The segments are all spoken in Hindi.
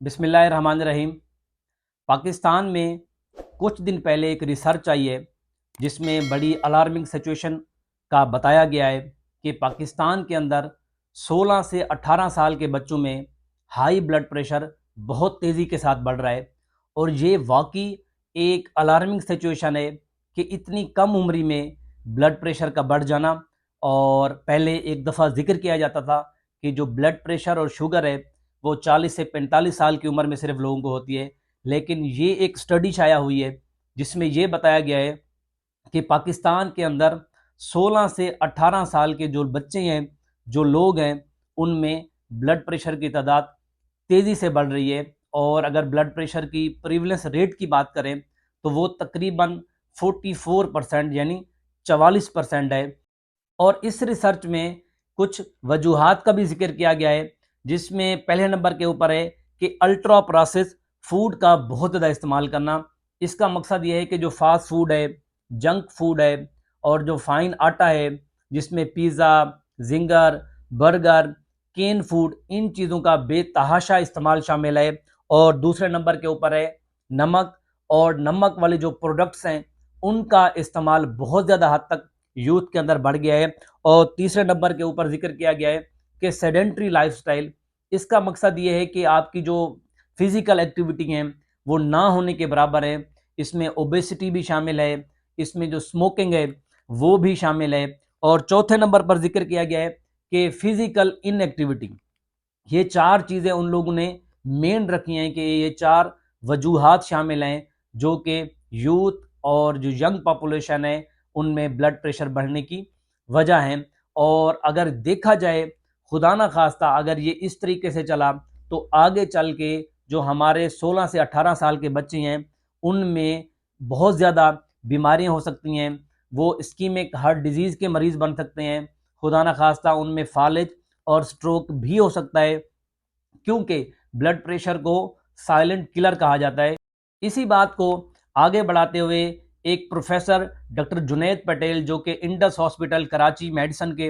बिस्मिल्लाहिर्रहमानिर्रहीम। पाकिस्तान में कुछ दिन पहले एक रिसर्च आई है जिसमें बड़ी अलार्मिंग सिचुएशन का बताया गया है कि पाकिस्तान के अंदर 16 से 18 साल के बच्चों में हाई ब्लड प्रेशर बहुत तेज़ी के साथ बढ़ रहा है। और ये वाकई एक अलार्मिंग सिचुएशन है कि इतनी कम उम्र में ब्लड प्रेशर का बढ़ जाना। और पहले एक दफ़ा जिक्र किया जाता था कि जो ब्लड प्रेशर और शुगर है वो 40 से 45 साल की उम्र में सिर्फ लोगों को होती है। लेकिन ये एक स्टडी शाया हुई है जिसमें ये बताया गया है कि पाकिस्तान के अंदर 16 से 18 साल के जो बच्चे हैं, जो लोग हैं, उनमें ब्लड प्रेशर की तादाद तेज़ी से बढ़ रही है। और अगर ब्लड प्रेशर की प्रीवलेंस रेट की बात करें तो वो तकरीबन 44% यानी 44% है। और इस रिसर्च में कुछ वजूहात का भी जिक्र किया गया है जिसमें पहले नंबर के ऊपर है कि अल्ट्रा प्रोसेस फूड का बहुत ज़्यादा इस्तेमाल करना। इसका मकसद ये है कि जो फास्ट फूड है, जंक फूड है और जो फाइन आटा है जिसमें पिज़्ज़ा, जिंगर, बर्गर, केन फूड, इन चीज़ों का बेतहाशा इस्तेमाल शामिल है। और दूसरे नंबर के ऊपर है नमक, और नमक वाले जो प्रोडक्ट्स हैं उनका इस्तेमाल बहुत ज़्यादा हद तक यूथ के अंदर बढ़ गया है। और तीसरे नंबर के ऊपर जिक्र किया गया है कि सेडेंट्री लाइफस्टाइल। इसका मकसद ये है कि आपकी जो फिजिकल एक्टिविटी हैं वो ना होने के बराबर है। इसमें ओबेसिटी भी शामिल है, इसमें जो स्मोकिंग है वो भी शामिल है। और चौथे नंबर पर जिक्र किया गया है कि फिजिकल इनएक्टिविटी। ये चार चीज़ें उन लोगों ने मेन रखी हैं कि ये चार वजूहात शामिल हैं जो कि यूथ और जो यंग पॉपुलेशन है उनमें ब्लड प्रेशर बढ़ने की वजह हैं। और अगर देखा जाए, खुदा ना खास्ता अगर ये इस तरीके से चला तो आगे चल के जो हमारे 16 से 18 साल के बच्चे हैं उनमें बहुत ज़्यादा बीमारियां हो सकती हैं। वो इस्कीमिक हार्ट डिजीज़ के मरीज़ बन सकते हैं। खुदा ना खास्ता उनमें फालिज और स्ट्रोक भी हो सकता है, क्योंकि ब्लड प्रेशर को साइलेंट किलर कहा जाता है। इसी बात को आगे बढ़ाते हुए एक प्रोफेसर डॉक्टर जुनैद पटेल जो कि इंडस हॉस्पिटल कराची मेडिसिन के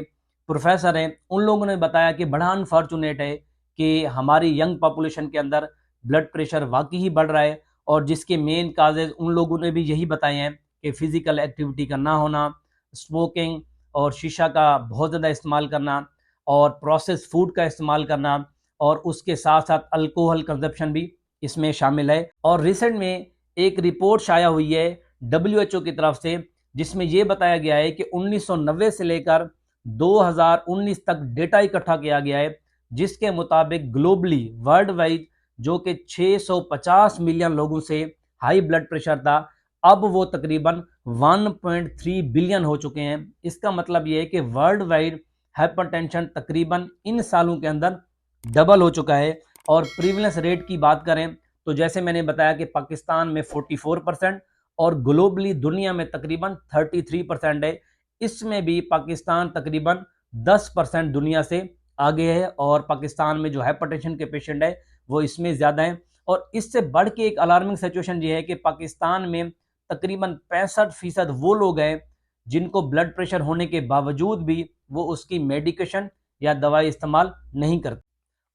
प्रोफेसर हैं, उन लोगों ने बताया कि बड़ा अनफॉर्चुनेट है कि हमारी यंग पॉपुलेशन के अंदर ब्लड प्रेशर वाकई ही बढ़ रहा है। और जिसके मेन काजेज उन लोगों ने भी यही बताए हैं कि फिजिकल एक्टिविटी का ना होना, स्मोकिंग और शीशा का बहुत ज़्यादा इस्तेमाल करना, और प्रोसेस फूड का इस्तेमाल करना, और उसके साथ साथ अल्कोहल कंजप्शन भी इसमें शामिल है। और रिसेंट में एक रिपोर्ट शाया हुई है WHO की तरफ से जिसमें यह बताया गया है कि 1990 से लेकर 2019 तक डेटा इकट्ठा किया गया है जिसके मुताबिक ग्लोबली वर्ल्ड वाइड जो कि 650 मिलियन लोगों से हाई ब्लड प्रेशर था, अब वो तकरीबन 1.3 बिलियन हो चुके हैं। इसका मतलब ये है कि वर्ल्ड वाइड हाइपरटेंशन तकरीबन इन सालों के अंदर डबल हो चुका है। और प्रीवलेंस रेट की बात करें तो जैसे मैंने बताया कि पाकिस्तान में 44% और ग्लोबली दुनिया में तकरीबन 33% है। इसमें भी पाकिस्तान तकरीबन 10% दुनिया से आगे है। और पाकिस्तान में जो हाइपरटेंशन के पेशेंट है वो इसमें ज़्यादा है। और इससे बढ़ के एक अलार्मिंग सिचुएशन ये है कि पाकिस्तान में तकरीबन 65% वो लोग हैं जिनको ब्लड प्रेशर होने के बावजूद भी वो उसकी मेडिकेशन या दवाई इस्तेमाल नहीं करते।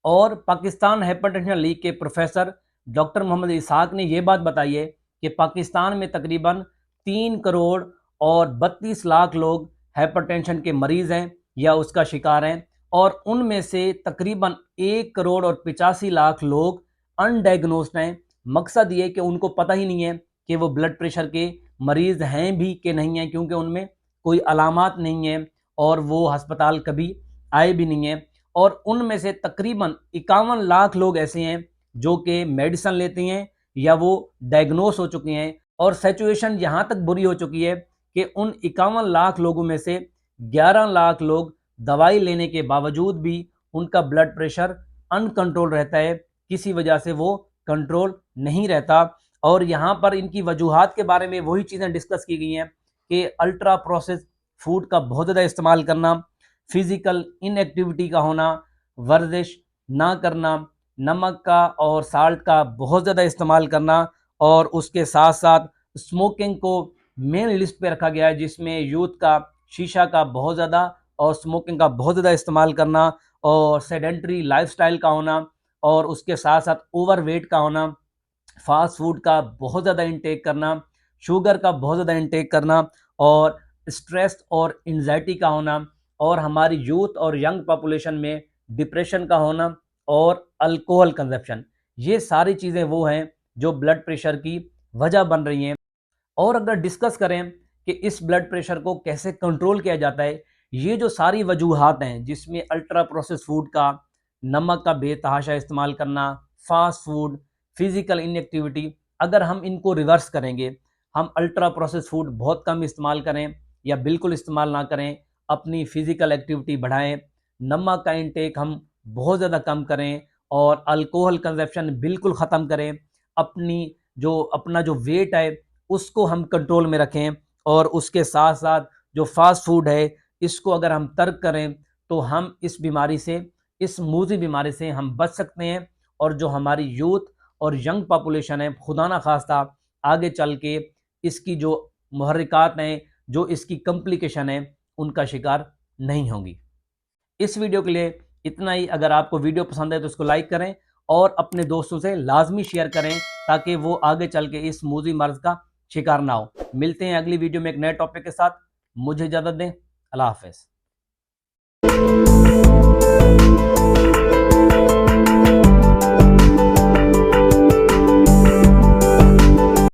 और पाकिस्तान हाइपरटेंशन लीग के प्रोफेसर डॉक्टर मोहम्मद इसहाक ने यह बात बताई है कि पाकिस्तान में तकरीबन 3 करोड़ और 32 लाख लोग हाइपरटेंशन के मरीज़ हैं या उसका शिकार हैं। और उनमें से तकरीबन 1 करोड़ और 85 लाख लोग अनडायग्नोस्ड हैं। मकसद ये कि उनको पता ही नहीं है कि वो ब्लड प्रेशर के मरीज़ हैं भी कि नहीं हैं, क्योंकि उनमें कोई अलामात नहीं है और वो अस्पताल कभी आए भी नहीं हैं। और उनमें से तकरीबन 51 लाख लोग ऐसे हैं जो कि मेडिसिन लेते हैं या वो डायग्नोस हो चुके हैं। और सिचुएशन यहाँ तक बुरी हो चुकी है कि उन 51 लाख लोगों में से 11 लाख लोग दवाई लेने के बावजूद भी उनका ब्लड प्रेशर अनकंट्रोल रहता है, किसी वजह से वो कंट्रोल नहीं रहता। और यहाँ पर इनकी वजूहात के बारे में वही चीज़ें डिस्कस की गई हैं कि अल्ट्रा प्रोसेस फूड का बहुत ज़्यादा इस्तेमाल करना, फिजिकल इनएक्टिविटी का होना, वर्जिश ना करना, नमक का और साल्ट का बहुत ज़्यादा इस्तेमाल करना, और उसके साथ साथ स्मोकिंग को मेन लिस्ट पे रखा गया है जिसमें यूथ का शीशा का बहुत ज़्यादा और स्मोकिंग का बहुत ज़्यादा इस्तेमाल करना, और सेडेंट्री लाइफस्टाइल का होना, और उसके साथ साथ ओवरवेट का होना, फास्ट फूड का बहुत ज़्यादा इंटेक करना, शुगर का बहुत ज़्यादा इंटेक करना, और स्ट्रेस और एंजाइटी का होना, और हमारी यूथ और यंग पॉपुलेशन में डिप्रेशन का होना, और अल्कोहल कंजप्शन, ये सारी चीज़ें वो हैं जो ब्लड प्रेशर की वजह बन रही हैं। और अगर डिस्कस करें कि इस ब्लड प्रेशर को कैसे कंट्रोल किया जाता है, ये जो सारी वजूहात हैं जिसमें अल्ट्रा प्रोसेस फूड का, नमक का बेतहाशा इस्तेमाल करना, फास्ट फूड, फिजिकल इनएक्टिविटी, अगर हम इनको रिवर्स करेंगे, हम अल्ट्रा प्रोसेस फूड बहुत कम इस्तेमाल करें या बिल्कुल इस्तेमाल ना करें, अपनी फिजिकल एक्टिविटी बढ़ाएं, नमक का इंटेक हम बहुत ज़्यादा कम करें, और अल्कोहल कंजप्शन बिल्कुल ख़त्म करें, अपना जो वेट है उसको हम कंट्रोल में रखें, और उसके साथ साथ जो फास्ट फूड है इसको अगर हम तर्क करें, तो हम इस बीमारी से, इस मूजी बीमारी से हम बच सकते हैं। और जो हमारी यूथ और यंग पॉपुलेशन है, खुदा ना खास्ता आगे चल के इसकी जो मुहर्रिकात हैं, जो इसकी कॉम्प्लिकेशन है, उनका शिकार नहीं होंगी। इस वीडियो के लिए इतना ही। अगर आपको वीडियो पसंद है तो इसको लाइक करें और अपने दोस्तों से लाजमी शेयर करें, ताकि वो आगे चल के इस मूजी मर्ज का शिकार ना हो। मिलते हैं अगली वीडियो में एक नए टॉपिक के साथ। मुझे इजाजत दें। अल्लाह हाफिज।